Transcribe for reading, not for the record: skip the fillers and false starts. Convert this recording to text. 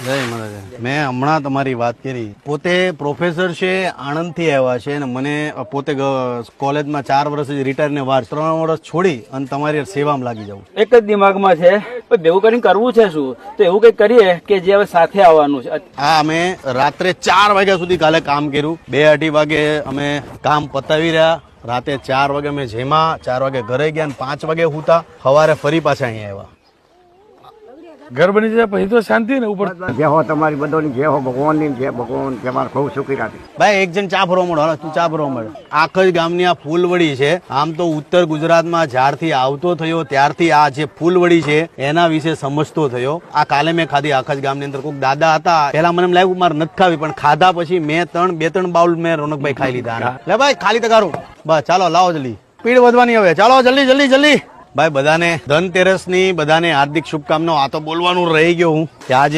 જય મહારાજ. મેં હમણાં તમારી વાત કરી. પોતે પ્રોફેસર છે, આણંદથી આવ્યા છે અને મને પોતે કોલેજમાં 4 વર્ષ રિટાયર ને વાર 3 વર્ષ છોડી અને તમારી સેવામાં લાગી જાઉં. એક જ દિમાગમાં છે ભેગું કરીને કરવું છે શું, તો એવું કઈક કરીએ કે જે હવે સાથે આવવાનું છે. હા, અમે રાત્રે 4 વાગ્યા સુધી કાલે કામ કર્યું. 2-2:30 વાગે અમે કામ પતાવી રહ્યા. રાતે 4 વાગે અમે જેમાં 4 વાગે ઘરે ગયા અને 5 વાગે હુતા. સવારે ફરી પાછા અહીંયા આવ્યા. ઘર બની જાય પછી તો શાંતિ ને ઉપર જે હો તમારી બધોની જે હો ભગવાનની જે ભગવાન તમારે ખૂબ સુખી રાખે. ભાઈ એક જણ ચા ભરવા મળો. હાલો તું ચા ભરવા મળે. આખા જ ગામની આ ફૂલવડી છે. આમ તો ઉત્તર ગુજરાતમાં જ્યારથી આવતો થયો ત્યારથી આ જે ફૂલવડી છે એના વિશે સમજતો થયો. આ કાલે મેં ખાધી આખા જ ગામની અંદર. કોઈક દાદા હતા, પેલા મને એમ લાગ્યું મારે નથી ખાવી, પણ ખાધા પછી મેં 2-3 બાઉલ મેં રોનકભાઈ ખાઈ લીધા. લે ભાઈ ખાલી તગારું. બસ ચાલો લાવો જલ્દી, સ્પીડ વધવાની હવે. ચાલો જલ્દી જલ્દી જલ્દી. ભાઈ બધાને ધનતેરસની બધાને હાર્દિક શુભકામનાઓ. આ તો બોલવાનું રહી ગયો હું કે આજે